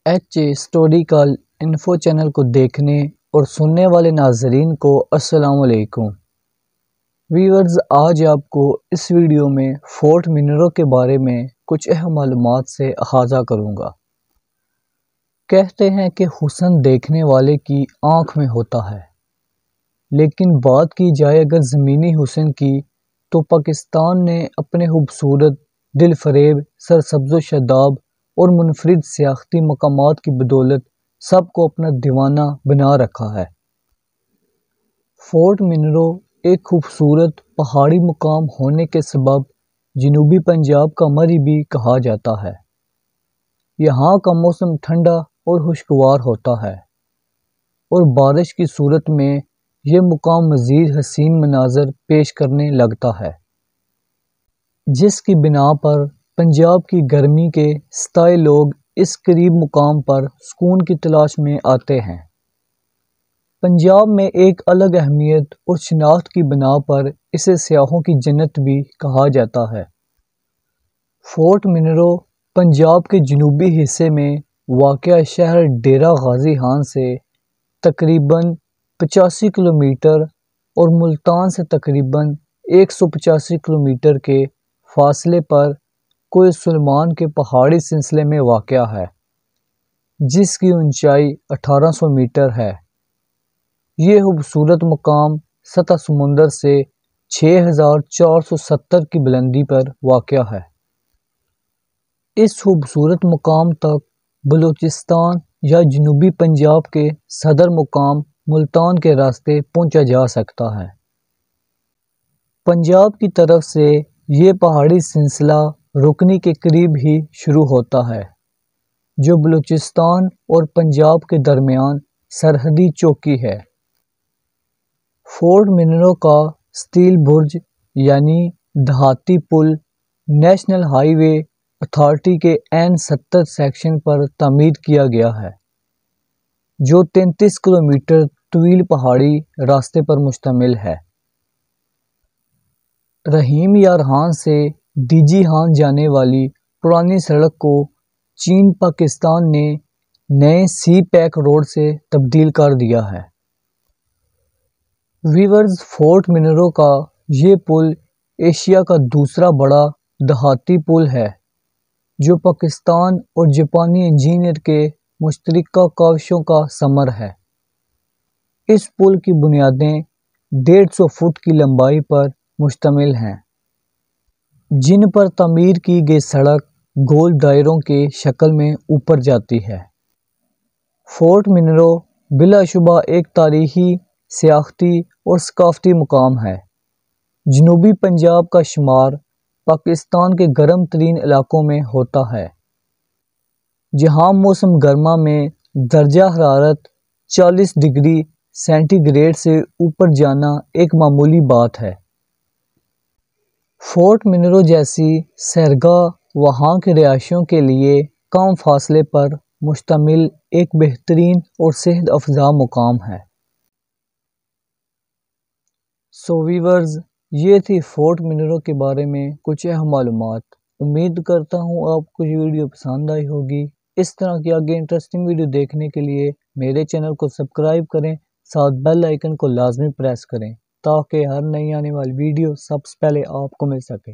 H A historical info channel کو دیکھنے اور سننے والے ناظرین کو السلام علیکم ویورز، آج آپ کو اس ویڈیو میں فورٹ منرو کے بارے میں کچھ اہم معلومات سے احاطہ کروں گا۔ کہتے ہیں کہ حسن دیکھنے والے کی آنکھ میں ہوتا ہے، لیکن بات کی جائے اگر زمینی حسن کی تو پاکستان نے اپنے خوبصورت، دل فریب، سرسبز و شاداب اور منفرد سیاحتی مقامات کی بدولت سب کو اپنا دیوانہ بنا رکھا ہے۔ فورٹ منرو ایک خوبصورت پہاڑی مقام ہونے کے سبب جنوبی پنجاب کا مری بھی کہا جاتا ہے۔ یہاں کا موسم ٹھنڈا اور خوشگوار ہوتا ہے، اور بارش کی صورت میں یہ مقام مزید حسین مناظر پیش کرنے لگتا ہے، جس کی بنا پر پنجاب کی گرمی کے ستائے لوگ اس قریب مقام پر سکون کی تلاش میں آتے ہیں۔ پنجاب میں ایک الگ اہمیت اور شناخت کی بنا پر اسے سیاحوں کی جنت بھی کہا جاتا ہے۔ فورٹ منرو پنجاب کے جنوبی حصے میں واقع شہر ڈیرہ غازی خان سے تقریباً 85 کلومیٹر اور ملتان سے تقریباً 185 کلومیٹر کے فاصلے پر کوہ سلیمان کے پہاڑی سلسلے میں واقع ہے، جس کی اونچائی 1800 میٹر ہے۔ یہ خوبصورت مقام سطح سمندر سے 6470 کی بلندی پر واقع ہے۔ اس خوبصورت مقام تک بلوچستان یا جنوبی پنجاب کے صدر مقام ملتان کے راستے پہنچا جا سکتا ہے۔ پنجاب کی طرف سے یہ پہاڑی سلسلہ رکنی کے قریب ہی شروع ہوتا ہے، جو بلوچستان اور پنجاب کے درمیان سرحدی چوکی ہے۔ فورٹ منرو کا سٹیل برج یعنی دھاتی پل نیشنل ہائی وے اتھارٹی کے N70 سیکشن پر تعمیر کیا گیا ہے، جو 33 کلومیٹر طویل پہاڑی راستے پر مشتمل ہے۔ رحیم یار خان سے ڈی جی خان جانے والی پرانی سڑک کو چین پاکستان نے نئے سی پیک روڈ سے تبدیل کر دیا ہے۔ ویورز، فورٹ منرو کا یہ پل ایشیا کا دوسرا بڑا دھاتی پل ہے، جو پاکستان اور جاپانی انجینئر کے مشترکہ کاوشوں کا ثمر ہے۔ اس پل کی بنیادیں 150 فٹ کی لمبائی پر مشتمل ہیں، جن پر تعمیر کی گئی سڑک گول دائروں کے شکل میں اوپر جاتی ہے۔ فورٹ منرو بلا شبہ ایک تاریخی، سیاحتی اور ثقافتی مقام ہے۔ جنوبی پنجاب کا شمار پاکستان کے گرم ترین علاقوں میں ہوتا ہے، جہاں موسم گرما میں درجہ حرارت 40 ڈگری سینٹی گریڈ سے اوپر جانا ایک معمولی بات ہے۔ فورٹ منرو جیسی سیرگاہ وہاں کے رہائشیوں کے لیے کم فاصلے پر مشتمل ایک بہترین اور صحت افزا مقام ہے۔ ویورز، یہ تھی فورٹ منرو کے بارے میں کچھ اہم معلومات۔ امید کرتا ہوں آپ کو یہ ویڈیو پسند آئی ہوگی۔ اس طرح کی آگے انٹرسٹنگ ویڈیو دیکھنے کے لیے میرے چینل کو سبسکرائب کریں، ساتھ بیل آئیکن کو لازمی پریس کریں، تاکہ ہر نئی آنے والی ویڈیو سب سے پہلے آپ کو مل سکے۔